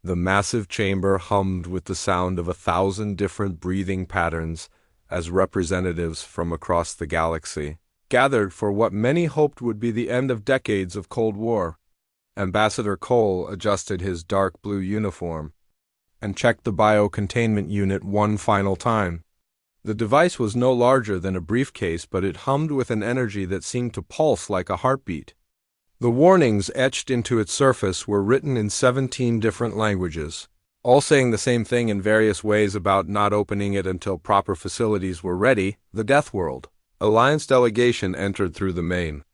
The massive chamber hummed with the sound of 1,000 different breathing patterns as representatives from across the galaxy gathered for what many hoped would be the end of decades of Cold War. Ambassador Cole adjusted his dark blue uniform and checked the bio-containment unit one final time. The device was no larger than a briefcase, but it hummed with an energy that seemed to pulse like a heartbeat. The warnings etched into its surface were written in 17 different languages, all saying the same thing in various ways about not opening it until proper facilities were ready. The Deathworld Alliance delegation entered through the main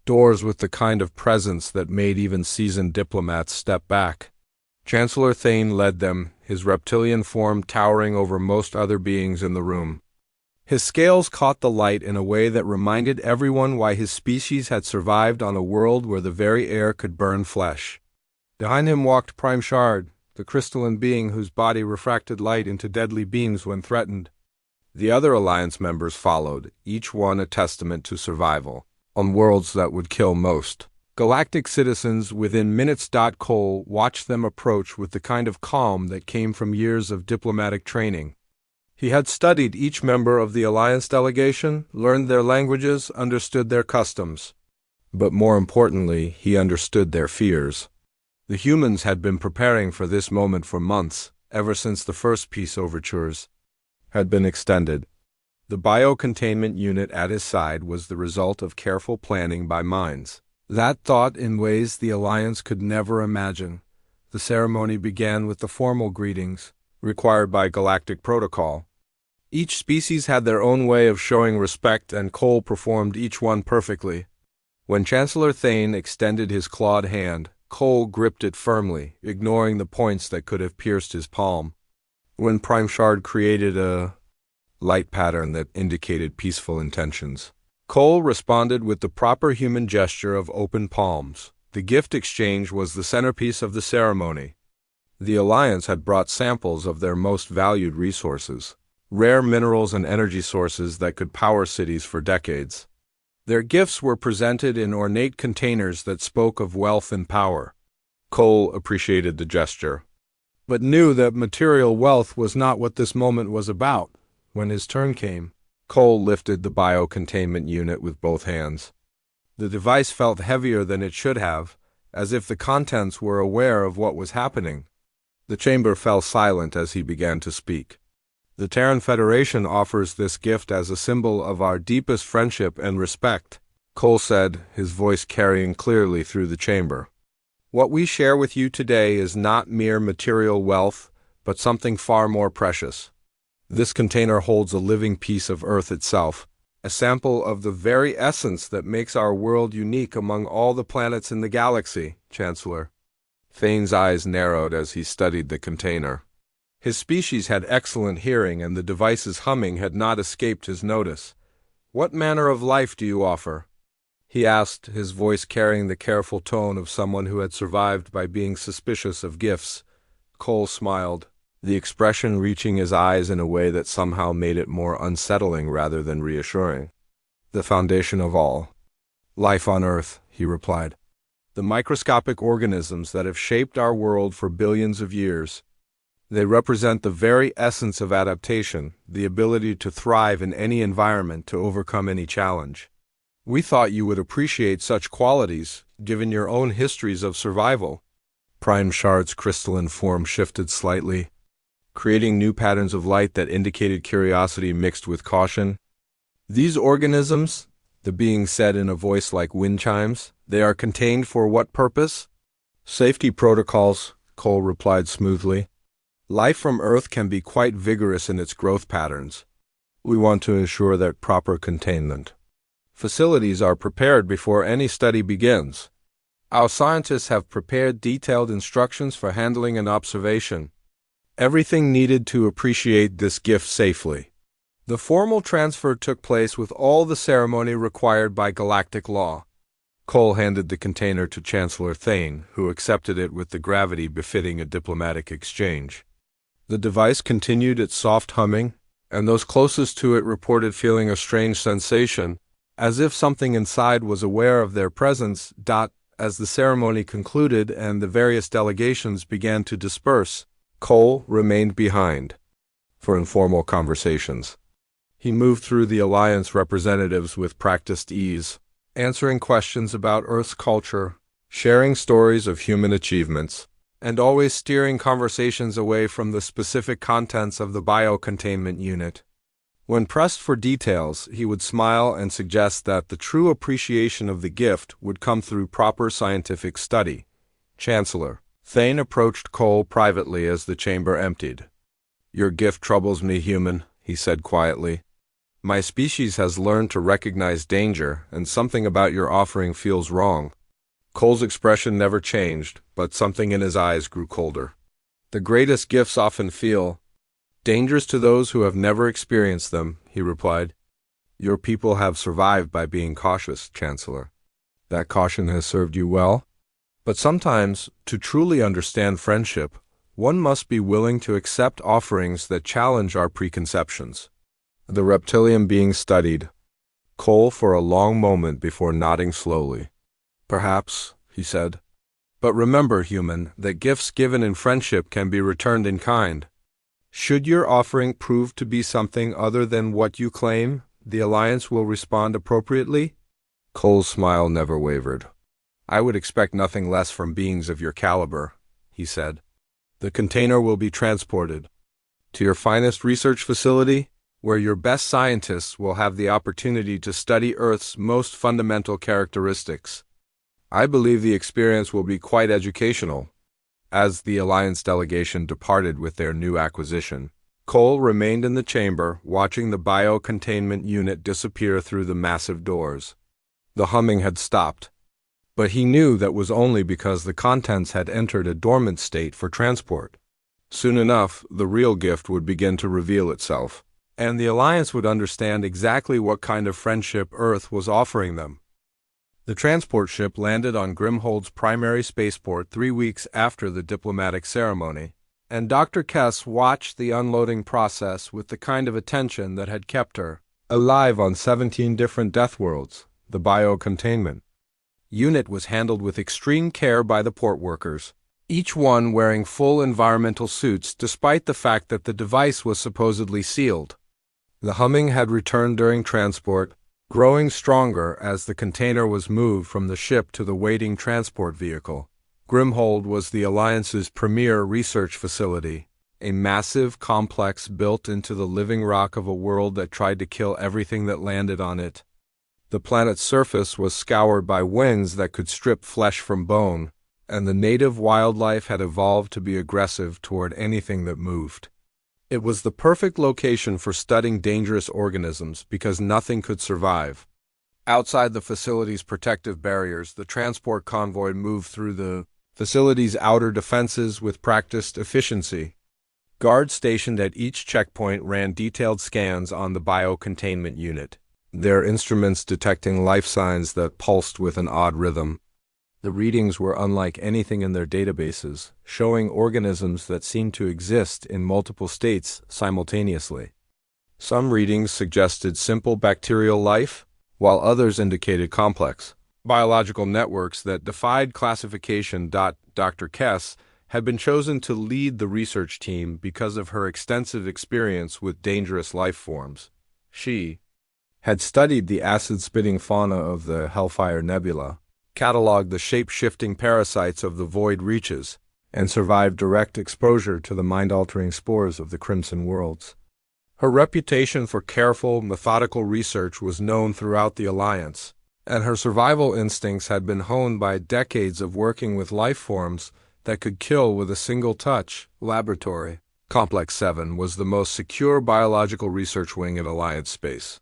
doors with the kind of presence that made even seasoned diplomats step back. Chancellor Thane led them, his reptilian form towering over most other beings in the room. His scales caught the light in a way that reminded everyone why his species had survived on a world where the very air could burn flesh. Behind him walked Prime Shard, the crystalline being whose body refracted light into deadly beams when threatened. The other Alliance members followed, each one a testament to survival, on worlds that would kill most. Galactic citizens within minutes. Cole watched them approach with the kind of calm that came from years of diplomatic training. He had studied each member of the Alliance delegation, learned their languages, understood their customs. But more importantly, he understood their fears. The humans had been preparing for this moment for months, ever since the first peace overtures had been extended. The bio-containment unit at his side was the result of careful planning by minds that thought in ways the Alliance could never imagine. The ceremony began with the formal greetings, required by galactic protocol. Each species had their own way of showing respect, and Cole performed each one perfectly. When Chancellor Thane extended his clawed hand, Cole gripped it firmly, ignoring the points that could have pierced his palm. When Prime Shard created a light pattern that indicated peaceful intentions, Cole responded with the proper human gesture of open palms. The gift exchange was the centerpiece of the ceremony. The Alliance had brought samples of their most valued resources, rare minerals and energy sources that could power cities for decades. Their gifts were presented in ornate containers that spoke of wealth and power. Cole appreciated the gesture, but knew that material wealth was not what this moment was about. When his turn came, Cole lifted the bio-containment unit with both hands. The device felt heavier than it should have, as if the contents were aware of what was happening. The chamber fell silent as he began to speak. The Terran Federation offers this gift as a symbol of our deepest friendship and respect, Cole said, his voice carrying clearly through the chamber. What we share with you today is not mere material wealth, but something far more precious. This container holds a living piece of Earth itself, a sample of the very essence that makes our world unique among all the planets in the galaxy, Chancellor. Thane's eyes narrowed as he studied the container. His species had excellent hearing, and the device's humming had not escaped his notice. "What manner of life do you offer?" he asked, his voice carrying the careful tone of someone who had survived by being suspicious of gifts. Cole smiled, the expression reaching his eyes in a way that somehow made it more unsettling rather than reassuring. "The foundation of all life on Earth," he replied. "The microscopic organisms that have shaped our world for billions of years. They represent the very essence of adaptation, the ability to thrive in any environment, to overcome any challenge. We thought you would appreciate such qualities, given your own histories of survival." Prime Shard's crystalline form shifted slightly, creating new patterns of light that indicated curiosity mixed with caution. "These organisms," the being said in a voice like wind chimes, "they are contained for what purpose?" "Safety protocols," Cole replied smoothly. "Life from Earth can be quite vigorous in its growth patterns. We want to ensure that proper containment facilities are prepared before any study begins. Our scientists have prepared detailed instructions for handling and observation. Everything needed to appreciate this gift safely." The formal transfer took place with all the ceremony required by galactic law. Cole handed the container to Chancellor Thane, who accepted it with the gravity befitting a diplomatic exchange. The device continued its soft humming, and those closest to it reported feeling a strange sensation, as if something inside was aware of their presence. As the ceremony concluded and the various delegations began to disperse, Cole remained behind for informal conversations. He moved through the Alliance representatives with practiced ease, answering questions about Earth's culture, sharing stories of human achievements, and always steering conversations away from the specific contents of the biocontainment unit. When pressed for details, he would smile and suggest that the true appreciation of the gift would come through proper scientific study. Chancellor Thane approached Cole privately as the chamber emptied. "Your gift troubles me, human," he said quietly. "My species has learned to recognize danger, and something about your offering feels wrong." Cole's expression never changed, but something in his eyes grew colder. "The greatest gifts often feel dangerous to those who have never experienced them," he replied. "Your people have survived by being cautious, Chancellor. That caution has served you well. But sometimes, to truly understand friendship, one must be willing to accept offerings that challenge our preconceptions." The reptilian being studied Cole for a long moment before nodding slowly. "Perhaps," he said. "But remember, human, that gifts given in friendship can be returned in kind. Should your offering prove to be something other than what you claim, the Alliance will respond appropriately?" Cole's smile never wavered. "I would expect nothing less from beings of your caliber," he said. "The container will be transported to your finest research facility, where your best scientists will have the opportunity to study Earth's most fundamental characteristics. I believe the experience will be quite educational." As the Alliance delegation departed with their new acquisition, Cole remained in the chamber, watching the biocontainment unit disappear through the massive doors. The humming had stopped, but he knew that was only because the contents had entered a dormant state for transport. Soon enough, the real gift would begin to reveal itself, and the Alliance would understand exactly what kind of friendship Earth was offering them. The transport ship landed on Grimhold's primary spaceport 3 weeks after the diplomatic ceremony, and Dr. Kess watched the unloading process with the kind of attention that had kept her alive on 17 different Deathworlds. The biocontainment unit was handled with extreme care by the port workers, each one wearing full environmental suits despite the fact that the device was supposedly sealed. The humming had returned during transport, growing stronger as the container was moved from the ship to the waiting transport vehicle. Grimhold was the Alliance's premier research facility, a massive complex built into the living rock of a world that tried to kill everything that landed on it. The planet's surface was scoured by winds that could strip flesh from bone, and the native wildlife had evolved to be aggressive toward anything that moved. It was the perfect location for studying dangerous organisms because nothing could survive. Outside the facility's protective barriers, the transport convoy moved through the facility's outer defenses with practiced efficiency. Guards stationed at each checkpoint ran detailed scans on the biocontainment unit, their instruments detecting life signs that pulsed with an odd rhythm. The readings were unlike anything in their databases, showing organisms that seemed to exist in multiple states simultaneously. Some readings suggested simple bacterial life, while others indicated complex biological networks that defied classification. Dr. Kess had been chosen to lead the research team because of her extensive experience with dangerous life forms. She had studied the acid-spitting fauna of the Hellfire Nebula, cataloged the shape-shifting parasites of the void reaches, and survived direct exposure to the mind-altering spores of the Crimson Worlds. Her reputation for careful, methodical research was known throughout the Alliance, and her survival instincts had been honed by decades of working with life forms that could kill with a single touch. Laboratory Complex 7 was the most secure biological research wing at Alliance Space.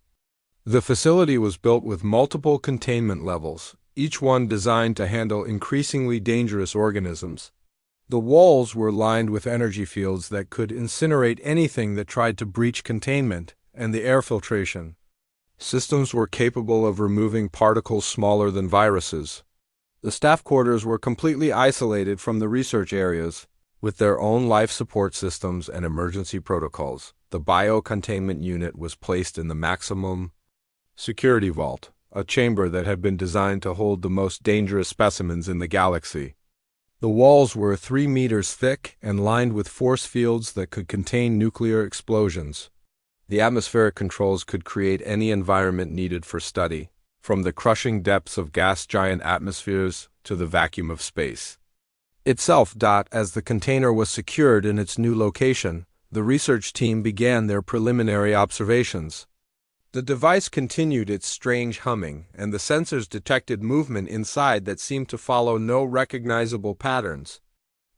The facility was built with multiple containment levels, each one designed to handle increasingly dangerous organisms. The walls were lined with energy fields that could incinerate anything that tried to breach containment, and the air filtration systems were capable of removing particles smaller than viruses. The staff quarters were completely isolated from the research areas, with their own life support systems and emergency protocols. The biocontainment unit was placed in the maximum security vault, a chamber that had been designed to hold the most dangerous specimens in the galaxy. The walls were 3 meters thick and lined with force fields that could contain nuclear explosions. The atmospheric controls could create any environment needed for study, from the crushing depths of gas giant atmospheres to the vacuum of space itself. As the container was secured in its new location, the research team began their preliminary observations. The device continued its strange humming, and the sensors detected movement inside that seemed to follow no recognizable patterns.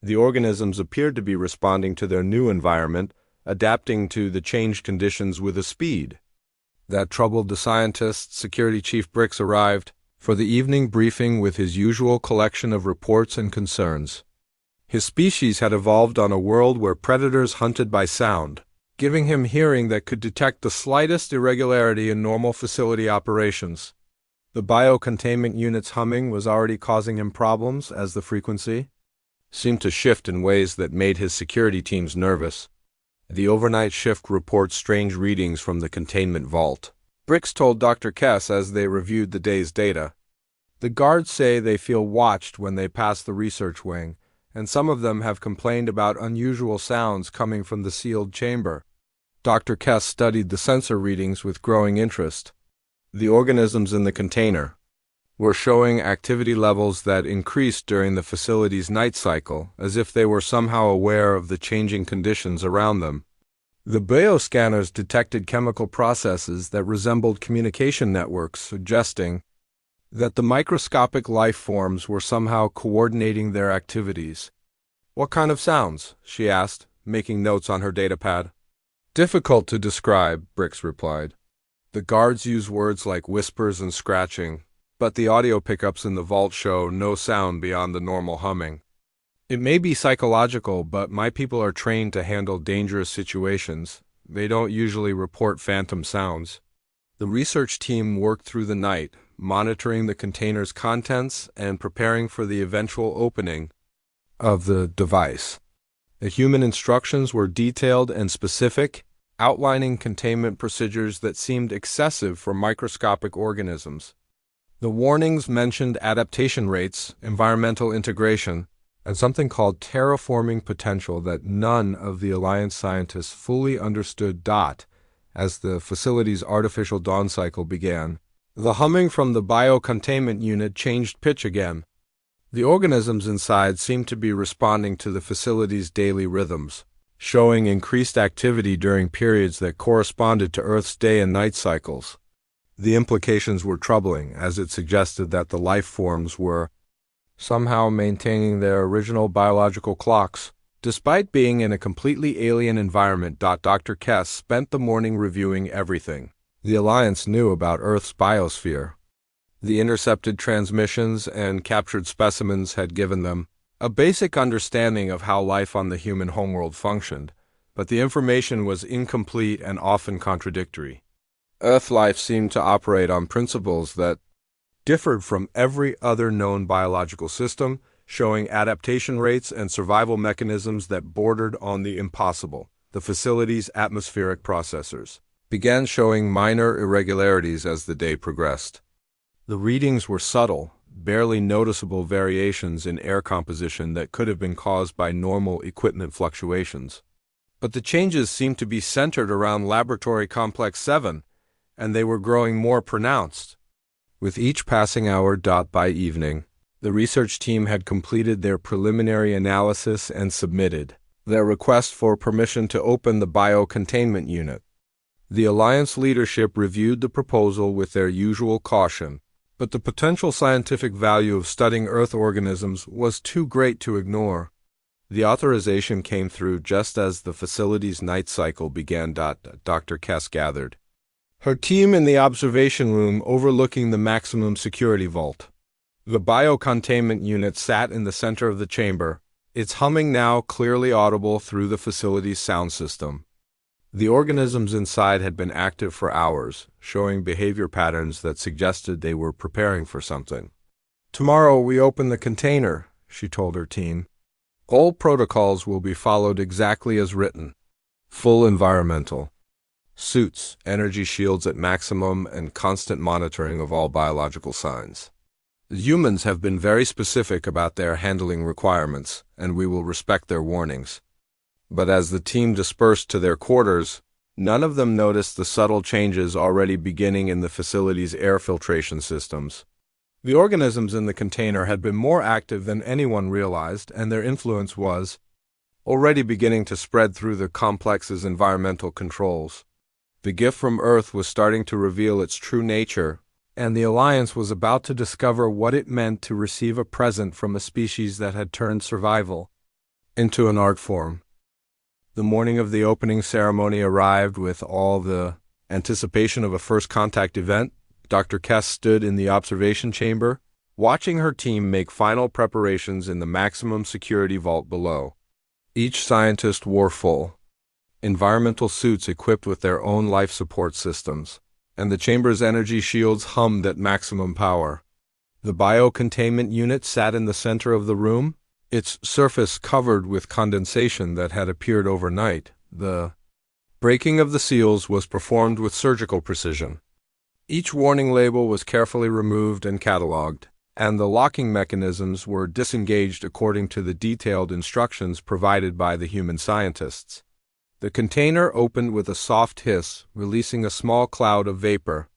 The organisms appeared to be responding to their new environment, adapting to the changed conditions with a speed that troubled the scientists. Security Chief Bricks arrived for the evening briefing with his usual collection of reports and concerns. His species had evolved on a world where predators hunted by sound, giving him hearing that could detect the slightest irregularity in normal facility operations. The biocontainment unit's humming was already causing him problems, as the frequency seemed to shift in ways that made his security teams nervous. The overnight shift reports strange readings from the containment vault, Bricks told Dr. Kess as they reviewed the day's data. The guards say they feel watched when they pass the research wing, and some of them have complained about unusual sounds coming from the sealed chamber. Dr. Kess studied the sensor readings with growing interest. The organisms in the container were showing activity levels that increased during the facility's night cycle, as if they were somehow aware of the changing conditions around them. The bioscanners detected chemical processes that resembled communication networks, suggesting that the microscopic life forms were somehow coordinating their activities. "What kind of sounds?" she asked, making notes on her datapad. "Difficult to describe," Bricks replied. "The guards use words like whispers and scratching, but the audio pickups in the vault show no sound beyond the normal humming. It may be psychological, but my people are trained to handle dangerous situations. They don't usually report phantom sounds." The research team worked through the night, monitoring the container's contents and preparing for the eventual opening of the device. The human instructions were detailed and specific, outlining containment procedures that seemed excessive for microscopic organisms. The warnings mentioned adaptation rates, environmental integration, and something called terraforming potential that none of the Alliance scientists fully understood. As the facility's artificial dawn cycle began, the humming from the biocontainment unit changed pitch again. The organisms inside seemed to be responding to the facility's daily rhythms, showing increased activity during periods that corresponded to Earth's day and night cycles. The implications were troubling, as it suggested that the life forms were somehow maintaining their original biological clocks. Despite being in a completely alien environment, Dr. Kess spent the morning reviewing everything the Alliance knew about Earth's biosphere. The intercepted transmissions and captured specimens had given them a basic understanding of how life on the human homeworld functioned, but the information was incomplete and often contradictory. Earth life seemed to operate on principles that differed from every other known biological system, showing adaptation rates and survival mechanisms that bordered on the impossible. The facility's atmospheric processors began showing minor irregularities as the day progressed. The readings were subtle, barely noticeable variations in air composition that could have been caused by normal equipment fluctuations. But the changes seemed to be centered around Laboratory Complex 7, and they were growing more pronounced. With each passing hour. By evening, the research team had completed their preliminary analysis and submitted their request for permission to open the biocontainment unit. The Alliance leadership reviewed the proposal with their usual caution, but the potential scientific value of studying Earth organisms was too great to ignore. The authorization came through just as the facility's night cycle began. Dr. Kess gathered her team in the observation room overlooking the maximum security vault. The biocontainment unit sat in the center of the chamber, its humming now clearly audible through the facility's sound system. The organisms inside had been active for hours, showing behavior patterns that suggested they were preparing for something. "Tomorrow we open the container," she told her team. "All protocols will be followed exactly as written. Full environmental suits, energy shields at maximum, and constant monitoring of all biological signs. Humans have been very specific about their handling requirements, and we will respect their warnings. But as the team dispersed to their quarters, none of them noticed the subtle changes already beginning in the facility's air filtration systems. The organisms in the container had been more active than anyone realized, and their influence was already beginning to spread through the complex's environmental controls. The gift from Earth was starting to reveal its true nature, and the Alliance was about to discover what it meant to receive a present from a species that had turned survival into an art form. The morning of the opening ceremony arrived with all the anticipation of a first contact event. Dr. Kess stood in the observation chamber, watching her team make final preparations in the maximum security vault below. Each scientist wore full environmental suits equipped with their own life support systems, and the chamber's energy shields hummed at maximum power. The bio-containment unit sat in the center of the room, its surface covered with condensation that had appeared overnight. The breaking of the seals was performed with surgical precision. Each warning label was carefully removed and cataloged, and the locking mechanisms were disengaged according to the detailed instructions provided by the human scientists. The container opened with a soft hiss, releasing a small cloud of vapor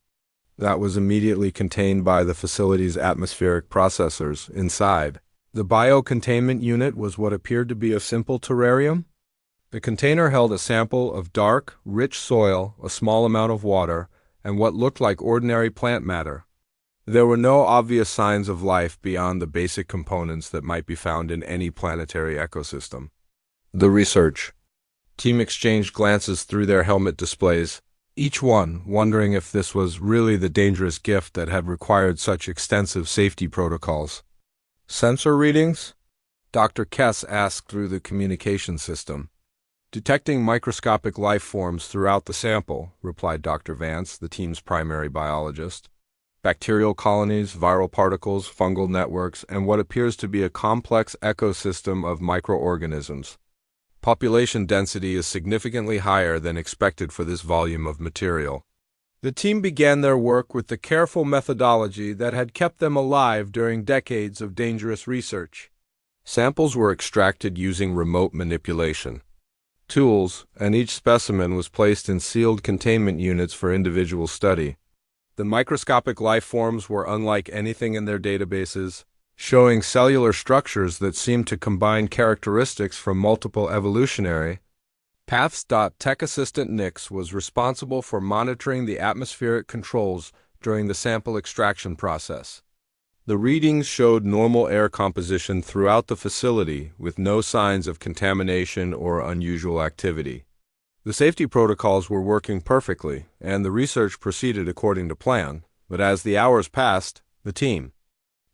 that was immediately contained by the facility's atmospheric processors inside. The bio-containment unit was what appeared to be a simple terrarium. The container held a sample of dark, rich soil, a small amount of water, and what looked like ordinary plant matter. There were no obvious signs of life beyond the basic components that might be found in any planetary ecosystem. The research team exchanged glances through their helmet displays, each one wondering if this was really the dangerous gift that had required such extensive safety protocols. Sensor readings? Dr. Kess asked through the communication system. Detecting microscopic life forms throughout the sample, replied Dr. Vance, the team's primary biologist. Bacterial colonies, viral particles, fungal networks, and what appears to be a complex ecosystem of microorganisms. Population density is significantly higher than expected for this volume of material. The team began their work with the careful methodology that had kept them alive during decades of dangerous research. Samples were extracted using remote manipulation tools, and each specimen was placed in sealed containment units for individual study. The microscopic life forms were unlike anything in their databases, showing cellular structures that seemed to combine characteristics from multiple evolutionary paths. Tech Assistant Nix was responsible for monitoring the atmospheric controls during the sample extraction process. The readings showed normal air composition throughout the facility, with no signs of contamination or unusual activity. The safety protocols were working perfectly, and the research proceeded according to plan, but as the hours passed, the team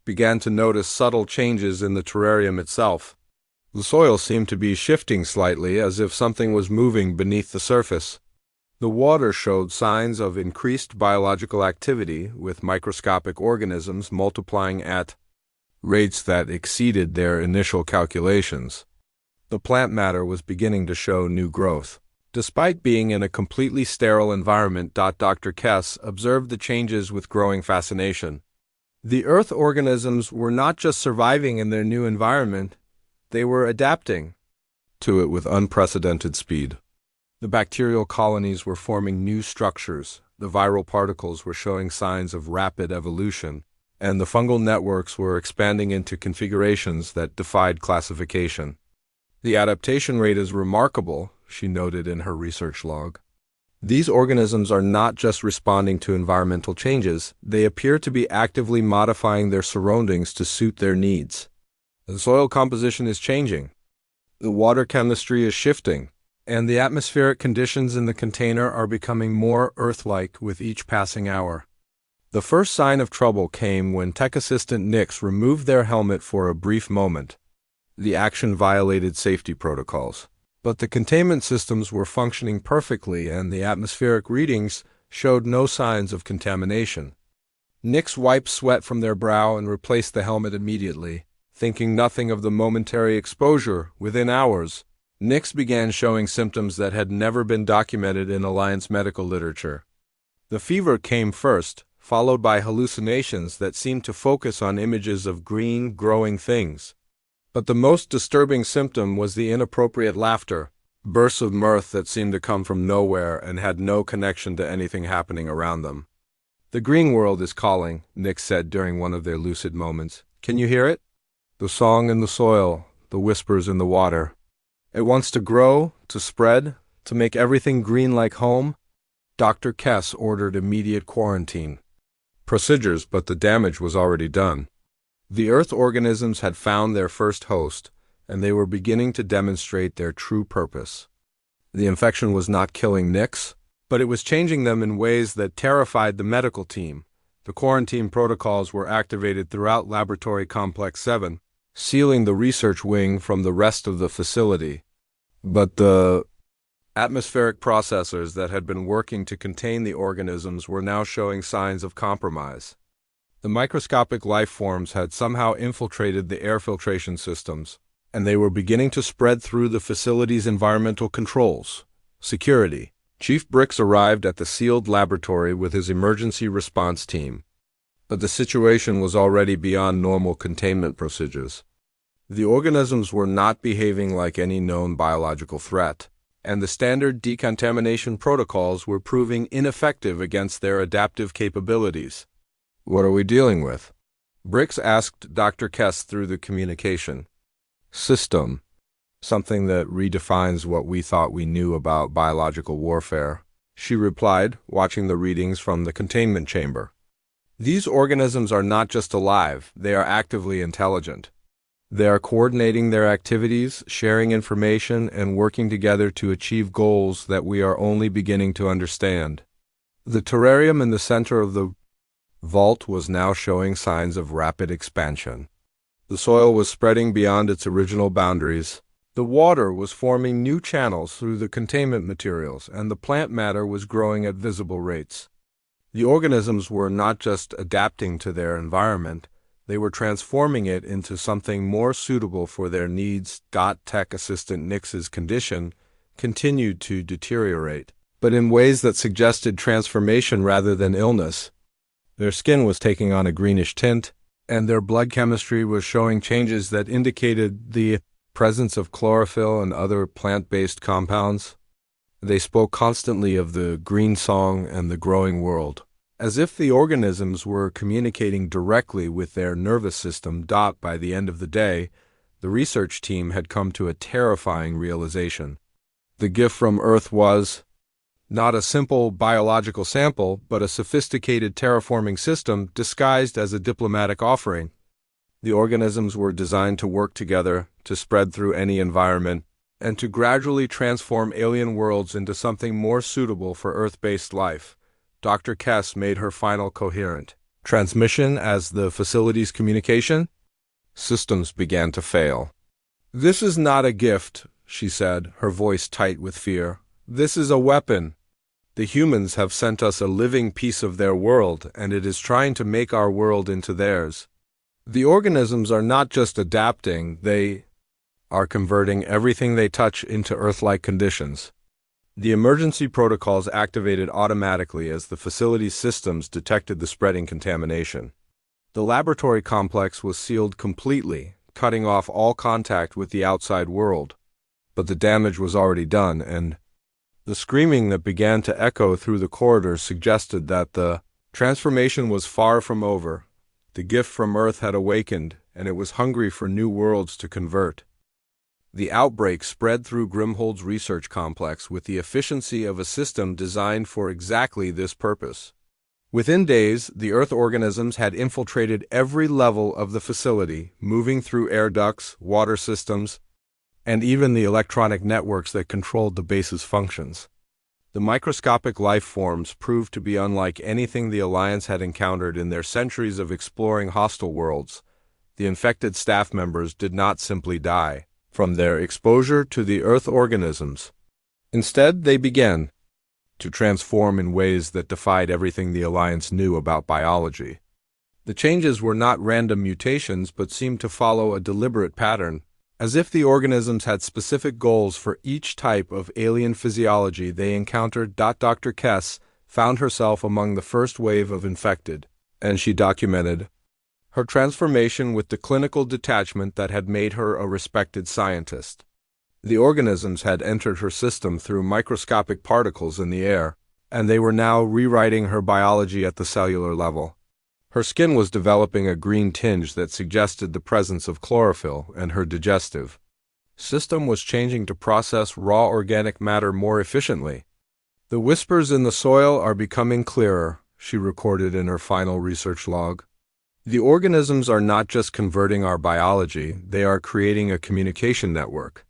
began to notice subtle changes in the terrarium itself. The soil seemed to be shifting slightly, as if something was moving beneath the surface. The water showed signs of increased biological activity, with microscopic organisms multiplying at rates that exceeded their initial calculations. The plant matter was beginning to show new growth. Despite being in a completely sterile environment, Dr. Kess observed the changes with growing fascination. The Earth organisms were not just surviving in their new environment, they were adapting to it with unprecedented speed. The bacterial colonies were forming new structures, the viral particles were showing signs of rapid evolution, and the fungal networks were expanding into configurations that defied classification. The adaptation rate is remarkable, she noted in her research log. These organisms are not just responding to environmental changes, they appear to be actively modifying their surroundings to suit their needs. The soil composition is changing. The water chemistry is shifting, and the atmospheric conditions in the container are becoming more Earth-like with each passing hour. The first sign of trouble came when Tech Assistant Nix removed their helmet for a brief moment. The action violated safety protocols, but the containment systems were functioning perfectly and the atmospheric readings showed no signs of contamination. Nix wiped sweat from their brow and replaced the helmet immediately, thinking nothing of the momentary exposure within hours. Nix began showing symptoms that had never been documented in Alliance medical literature. The fever came first, followed by hallucinations that seemed to focus on images of green, growing things. But the most disturbing symptom was the inappropriate laughter, bursts of mirth that seemed to come from nowhere and had no connection to anything happening around them. "The green world is calling," Nix said during one of their lucid moments. "Can you hear it? The song in the soil, the whispers in the water. It wants to grow, to spread, to make everything green like home." Dr. Kess ordered immediate quarantine procedures, but the damage was already done. The Earth organisms had found their first host, and they were beginning to demonstrate their true purpose. The infection was not killing Nix, but it was changing them in ways that terrified the medical team. The quarantine protocols were activated throughout Laboratory Complex 7, sealing the research wing from the rest of the facility. But the atmospheric processors that had been working to contain the organisms were now showing signs of compromise. The microscopic life forms had somehow infiltrated the air filtration systems, and they were beginning to spread through the facility's environmental controls. Security. Chief Bricks arrived at the sealed laboratory with his emergency response team. But the situation was already beyond normal containment procedures. The organisms were not behaving like any known biological threat, and the standard decontamination protocols were proving ineffective against their adaptive capabilities. "What are we dealing with?" Bricks asked Dr. Kess through the communication system, something that redefines what we thought we knew about biological warfare. She replied, watching the readings from the containment chamber. "These organisms are not just alive, they are actively intelligent. They are coordinating their activities, sharing information, and working together to achieve goals that we are only beginning to understand." The terrarium in the center of the vault was now showing signs of rapid expansion. The soil was spreading beyond its original boundaries. The water was forming new channels through the containment materials, and the plant matter was growing at visible rates. The organisms were not just adapting to their environment, they were transforming it into something more suitable for their needs. Tech assistant Nix's condition continued to deteriorate, but in ways that suggested transformation rather than illness. Their skin was taking on a greenish tint, and their blood chemistry was showing changes that indicated the presence of chlorophyll and other plant-based compounds. They spoke constantly of the green song and the growing world, as if the organisms were communicating directly with their nervous system. By the end of the day, the research team had come to a terrifying realization. The gift from Earth was not a simple biological sample, but a sophisticated terraforming system disguised as a diplomatic offering. The organisms were designed to work together, to spread through any environment, and to gradually transform alien worlds into something more suitable for Earth-based life. Dr. Kess made her final coherent transmission as the facility's communication systems began to fail. "This is not a gift," she said, her voice tight with fear. "This is a weapon. The humans have sent us a living piece of their world, and it is trying to make our world into theirs. The organisms are not just adapting, they are converting everything they touch into Earth-like conditions." The emergency protocols activated automatically as the facility's systems detected the spreading contamination. The laboratory complex was sealed completely, cutting off all contact with the outside world. But the damage was already done, and the screaming that began to echo through the corridors suggested that the transformation was far from over. The gift from Earth had awakened, and it was hungry for new worlds to convert. The outbreak spread through Grimhold's research complex with the efficiency of a system designed for exactly this purpose. Within days, the Earth organisms had infiltrated every level of the facility, moving through air ducts, water systems, and even the electronic networks that controlled the base's functions. The microscopic life forms proved to be unlike anything the Alliance had encountered in their centuries of exploring hostile worlds. The infected staff members did not simply die from their exposure to the Earth organisms. Instead, they began to transform in ways that defied everything the Alliance knew about biology. The changes were not random mutations, but seemed to follow a deliberate pattern. As if the organisms had specific goals for each type of alien physiology they encountered. Dr. Kess found herself among the first wave of infected, and she documented her transformation with the clinical detachment that had made her a respected scientist. The organisms had entered her system through microscopic particles in the air, and they were now rewriting her biology at the cellular level. Her skin was developing a green tinge that suggested the presence of chlorophyll, and her digestive system was changing to process raw organic matter more efficiently. "The whispers in the soil are becoming clearer," she recorded in her final research log. "The organisms are not just converting our biology, they are creating a communication network.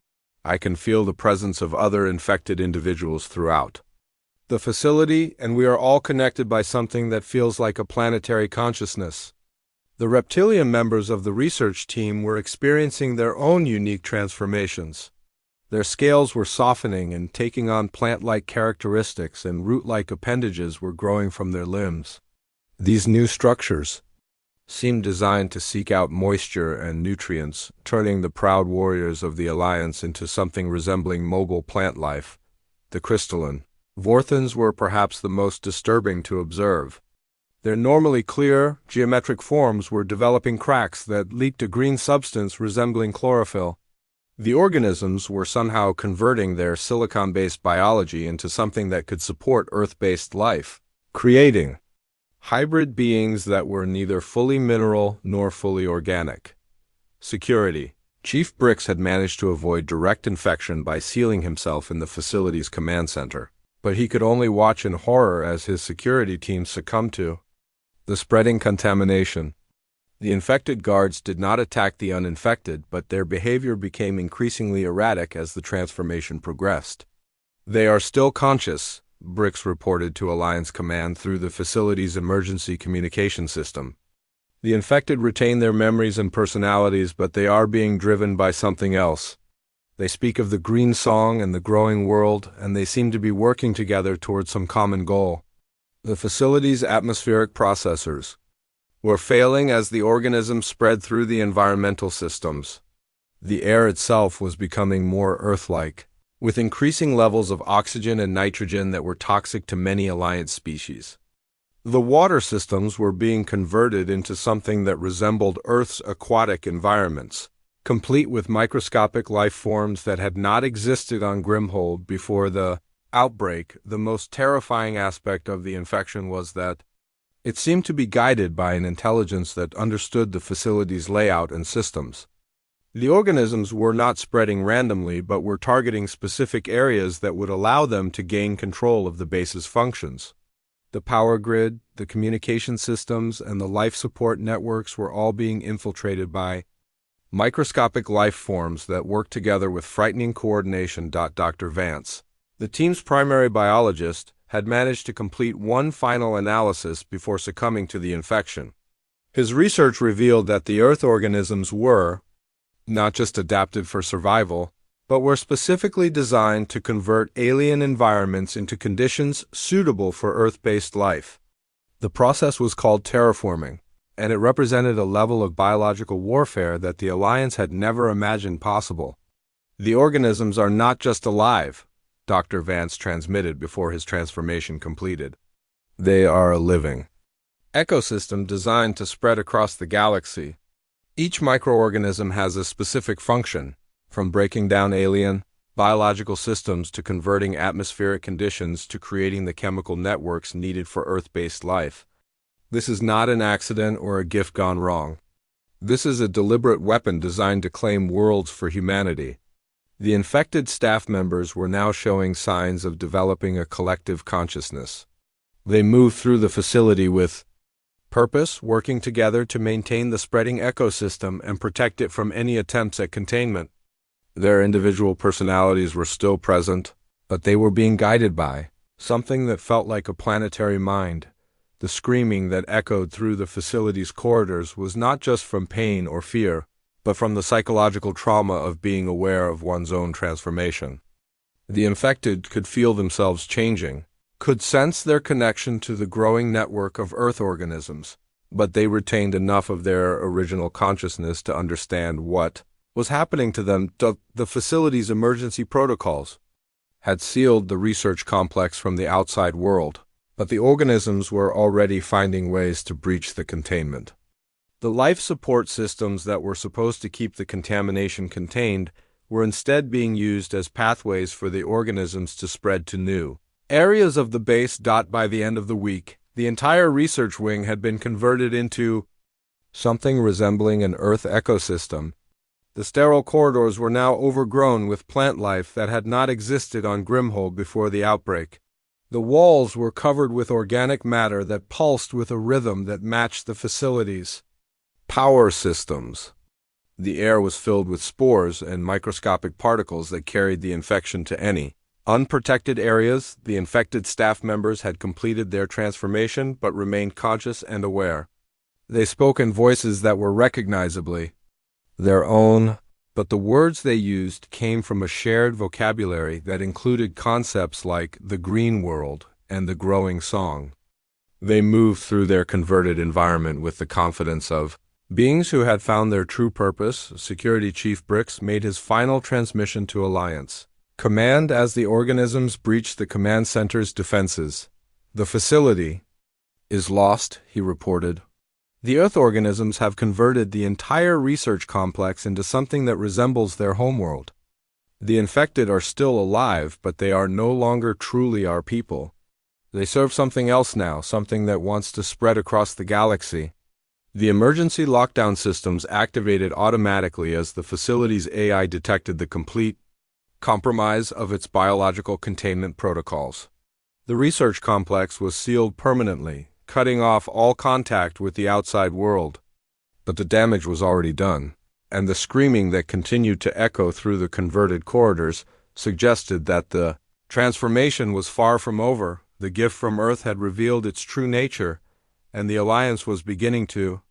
I can feel the presence of other infected individuals throughout the facility, and we are all connected by something that feels like a planetary consciousness." The reptilian members of the research team were experiencing their own unique transformations. Their scales were softening and taking on plant-like characteristics, and root-like appendages were growing from their limbs. These new structures seemed designed to seek out moisture and nutrients, turning the proud warriors of the Alliance into something resembling mobile plant life. The crystalline Vorthons were perhaps the most disturbing to observe. Their normally clear, geometric forms were developing cracks that leaked a green substance resembling chlorophyll. The organisms were somehow converting their silicon-based biology into something that could support Earth-based life, creating hybrid beings that were neither fully mineral nor fully organic. Security. Chief Bricks had managed to avoid direct infection by sealing himself in the facility's command center, but he could only watch in horror as his security team succumbed to the spreading contamination. The infected guards did not attack the uninfected, but their behavior became increasingly erratic as the transformation progressed. "They are still conscious," Bricks reported to Alliance Command through the facility's emergency communication system. "The infected retain their memories and personalities, but they are being driven by something else. They speak of the green song and the growing world, and they seem to be working together towards some common goal." The facility's atmospheric processors were failing as the organisms spread through the environmental systems. The air itself was becoming more Earth-like, with increasing levels of oxygen and nitrogen that were toxic to many Alliance species. The water systems were being converted into something that resembled Earth's aquatic environments, complete with microscopic life forms that had not existed on Grimhold before the outbreak. The most terrifying aspect of the infection was that it seemed to be guided by an intelligence that understood the facility's layout and systems. The organisms were not spreading randomly, but were targeting specific areas that would allow them to gain control of the base's functions. The power grid, the communication systems, and the life support networks were all being infiltrated by microscopic life forms that worked together with frightening coordination. Dr. Vance, the team's primary biologist, had managed to complete one final analysis before succumbing to the infection. His research revealed that the Earth organisms were not just adapted for survival, but were specifically designed to convert alien environments into conditions suitable for Earth-based life. The process was called terraforming, and it represented a level of biological warfare that the Alliance had never imagined possible. "The organisms are not just alive," Dr. Vance transmitted before his transformation completed. "They are a living ecosystem designed to spread across the galaxy. Each microorganism has a specific function, from breaking down alien biological systems to converting atmospheric conditions to creating the chemical networks needed for Earth-based life. This is not an accident or a gift gone wrong. This is a deliberate weapon designed to claim worlds for humanity." The infected staff members were now showing signs of developing a collective consciousness. They moved through the facility with purpose, working together to maintain the spreading ecosystem and protect it from any attempts at containment. Their individual personalities were still present, but they were being guided by something that felt like a planetary mind. The screaming that echoed through the facility's corridors was not just from pain or fear, but from the psychological trauma of being aware of one's own transformation. The infected could feel themselves changing, could sense their connection to the growing network of Earth organisms, but they retained enough of their original consciousness to understand what was happening to them. The facility's emergency protocols had sealed the research complex from the outside world, but the organisms were already finding ways to breach the containment. The life support systems that were supposed to keep the contamination contained were instead being used as pathways for the organisms to spread to new areas of the base. By the end of the week, the entire research wing had been converted into something resembling an Earth ecosystem. The sterile corridors were now overgrown with plant life that had not existed on Grimhold before the outbreak. The walls were covered with organic matter that pulsed with a rhythm that matched the facility's power systems. The air was filled with spores and microscopic particles that carried the infection to any unprotected areas. The infected staff members had completed their transformation but remained conscious and aware. They spoke in voices that were recognizably their own, but the words they used came from a shared vocabulary that included concepts like the green world and the growing song. They moved through their converted environment with the confidence of beings who had found their true purpose. Security Chief Bricks made his final transmission to Alliance Command as the organisms breached the command center's defenses. "The facility is lost," he reported. "The Earth organisms have converted the entire research complex into something that resembles their homeworld. The infected are still alive, but they are no longer truly our people. They serve something else now, something that wants to spread across the galaxy." The emergency lockdown systems activated automatically as the facility's AI detected the complete compromise of its biological containment protocols. The research complex was sealed permanently, cutting off all contact with the outside world. But the damage was already done, and the screaming that continued to echo through the converted corridors suggested that the transformation was far from over. The gift from Earth had revealed its true nature, and the Alliance was beginning to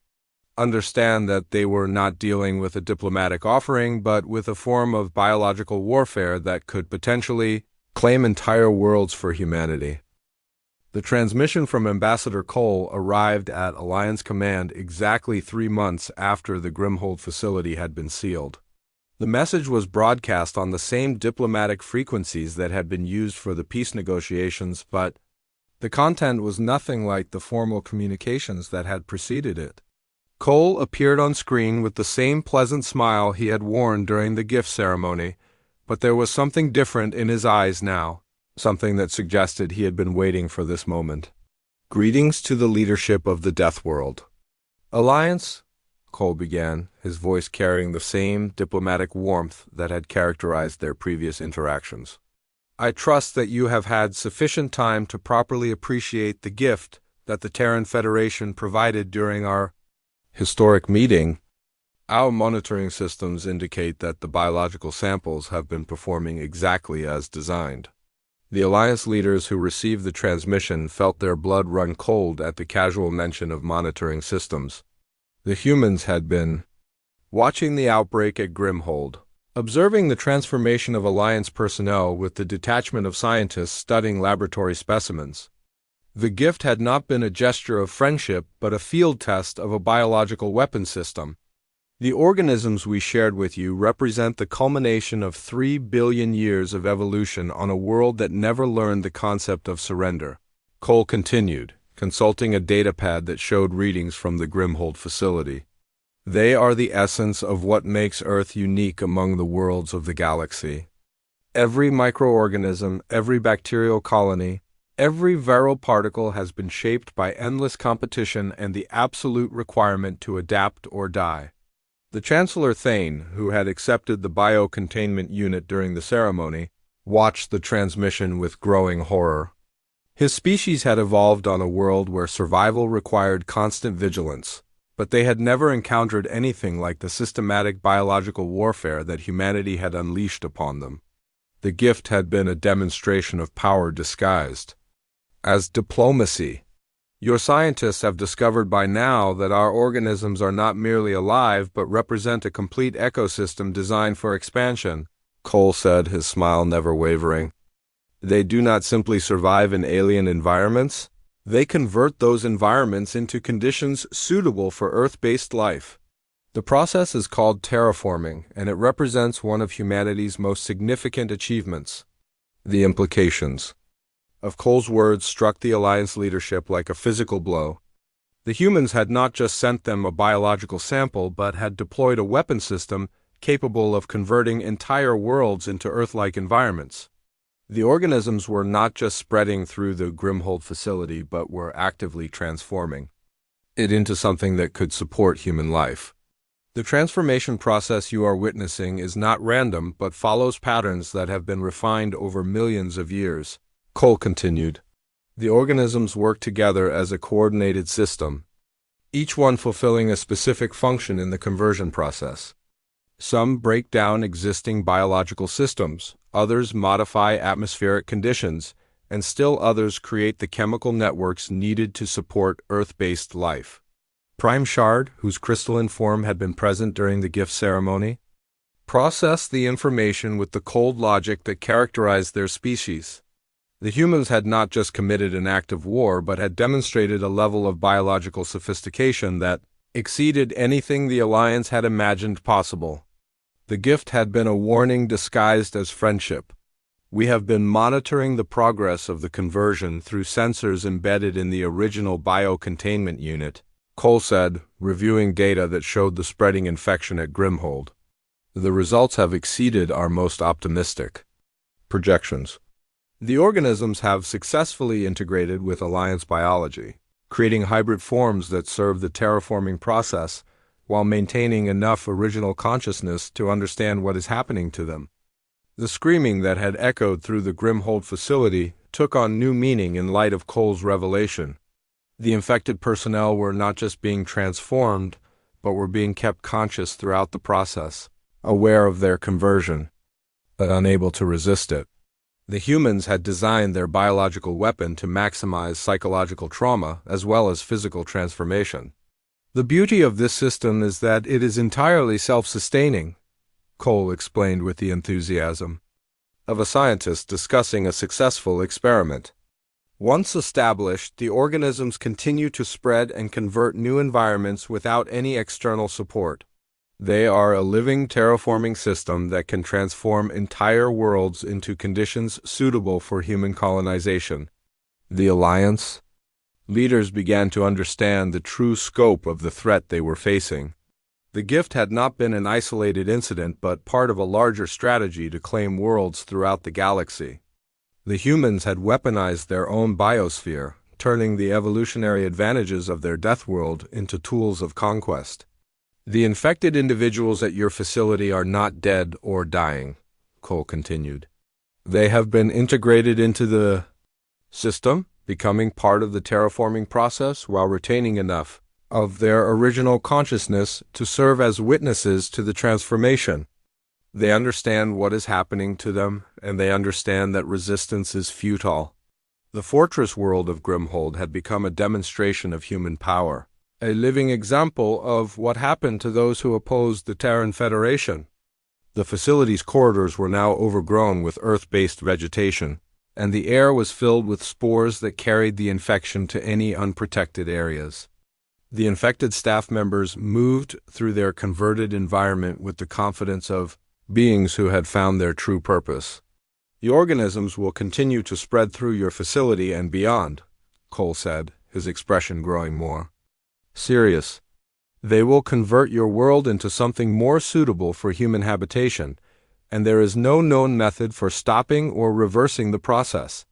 understand that they were not dealing with a diplomatic offering, but with a form of biological warfare that could potentially claim entire worlds for humanity. The transmission from Ambassador Cole arrived at Alliance Command exactly 3 months after the Grimhold facility had been sealed. The message was broadcast on the same diplomatic frequencies that had been used for the peace negotiations, but the content was nothing like the formal communications that had preceded it. Cole appeared on screen with the same pleasant smile he had worn during the gift ceremony, but there was something different in his eyes now, something that suggested he had been waiting for this moment. "Greetings to the leadership of the Deathworld. Alliance," Cole began, his voice carrying the same diplomatic warmth that had characterized their previous interactions. "I trust that you have had sufficient time to properly appreciate the gift that the Terran Federation provided during our historic meeting. Our monitoring systems indicate that the biological samples have been performing exactly as designed." The Alliance leaders who received the transmission felt their blood run cold at the casual mention of monitoring systems. The humans had been watching the outbreak at Grimhold, observing the transformation of Alliance personnel with the detachment of scientists studying laboratory specimens. The gift had not been a gesture of friendship, but a field test of a biological weapon system. "The organisms we shared with you represent the culmination of 3 billion years of evolution on a world that never learned the concept of surrender," Cole continued, consulting a datapad that showed readings from the Grimhold facility. "They are the essence of what makes Earth unique among the worlds of the galaxy. Every microorganism, every bacterial colony, every viral particle has been shaped by endless competition and the absolute requirement to adapt or die." The Chancellor Thane, who had accepted the biocontainment unit during the ceremony, watched the transmission with growing horror. His species had evolved on a world where survival required constant vigilance, but they had never encountered anything like the systematic biological warfare that humanity had unleashed upon them. The gift had been a demonstration of power disguised as diplomacy. "Your scientists have discovered by now that our organisms are not merely alive but represent a complete ecosystem designed for expansion," Cole said, his smile never wavering. "They do not simply survive in alien environments, they convert those environments into conditions suitable for Earth-based life. The process is called terraforming, and it represents one of humanity's most significant achievements. The implications of Cole's words struck the Alliance leadership like a physical blow. The humans had not just sent them a biological sample, but had deployed a weapon system capable of converting entire worlds into Earth-like environments. The organisms were not just spreading through the Grimhold facility, but were actively transforming it into something that could support human life. The transformation process you are witnessing is not random, but follows patterns that have been refined over millions of years, Cole continued. The organisms work together as a coordinated system, each one fulfilling a specific function in the conversion process. Some break down existing biological systems, others modify atmospheric conditions, and still others create the chemical networks needed to support Earth-based life. Prime Shard, whose crystalline form had been present during the gift ceremony, processed the information with the cold logic that characterized their species. The humans had not just committed an act of war, but had demonstrated a level of biological sophistication that exceeded anything the Alliance had imagined possible. The gift had been a warning disguised as friendship. We have been monitoring the progress of the conversion through sensors embedded in the original biocontainment unit, Cole said, reviewing data that showed the spreading infection at Grimhold. The results have exceeded our most optimistic projections. The organisms have successfully integrated with Alliance biology, creating hybrid forms that serve the terraforming process while maintaining enough original consciousness to understand what is happening to them. The screaming that had echoed through the Grimhold facility took on new meaning in light of Cole's revelation. The infected personnel were not just being transformed, but were being kept conscious throughout the process, aware of their conversion, but unable to resist it. The humans had designed their biological weapon to maximize psychological trauma as well as physical transformation. The beauty of this system is that it is entirely self-sustaining, Cole explained with the enthusiasm of a scientist discussing a successful experiment. Once established, the organisms continue to spread and convert new environments without any external support. They are a living terraforming system that can transform entire worlds into conditions suitable for human colonization. The Alliance leaders began to understand the true scope of the threat they were facing. The gift had not been an isolated incident, but part of a larger strategy to claim worlds throughout the galaxy. The humans had weaponized their own biosphere, turning the evolutionary advantages of their Deathworld into tools of conquest. The infected individuals at your facility are not dead or dying, Cole continued. They have been integrated into the system, becoming part of the terraforming process while retaining enough of their original consciousness to serve as witnesses to the transformation. They understand what is happening to them, and they understand that resistance is futile. The fortress world of Grimhold had become a demonstration of human power, a living example of what happened to those who opposed the Terran Federation. The facility's corridors were now overgrown with Earth-based vegetation, and the air was filled with spores that carried the infection to any unprotected areas. The infected staff members moved through their converted environment with the confidence of beings who had found their true purpose. The organisms will continue to spread through your facility and beyond, Cole said, his expression growing more serious. They will convert your world into something more suitable for human habitation, and there is no known method for stopping or reversing the process.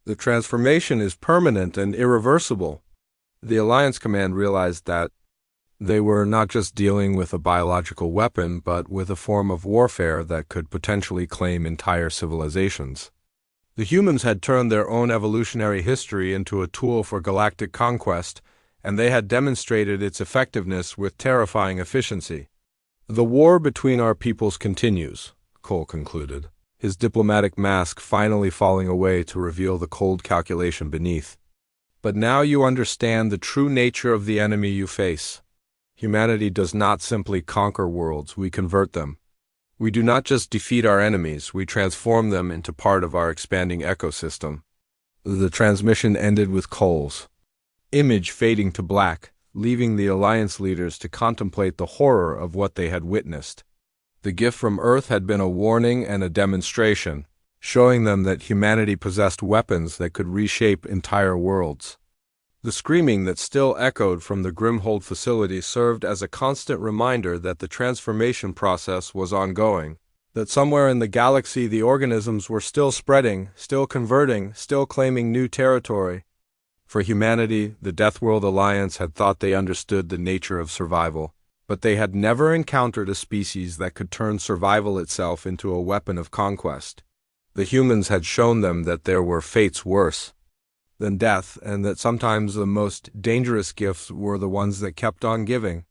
The transformation is permanent and irreversible. The Alliance Command realized that they were not just dealing with a biological weapon, but with a form of warfare that could potentially claim entire civilizations. The humans had turned their own evolutionary history into a tool for galactic conquest, and they had demonstrated its effectiveness with terrifying efficiency. The war between our peoples continues, Cole concluded, his diplomatic mask finally falling away to reveal the cold calculation beneath. But now you understand the true nature of the enemy you face. Humanity does not simply conquer worlds, we convert them. We do not just defeat our enemies, we transform them into part of our expanding ecosystem. The transmission ended with Cole's image fading to black, leaving the Alliance leaders to contemplate the horror of what they had witnessed. The gift from Earth had been a warning and a demonstration, showing them that humanity possessed weapons that could reshape entire worlds. The screaming that still echoed from the Grimhold facility served as a constant reminder that the transformation process was ongoing, that somewhere in the galaxy the organisms were still spreading, still converting, still claiming new territory. For humanity, the Deathworld Alliance had thought they understood the nature of survival, but they had never encountered a species that could turn survival itself into a weapon of conquest. The humans had shown them that there were fates worse than death, and that sometimes the most dangerous gifts were the ones that kept on giving.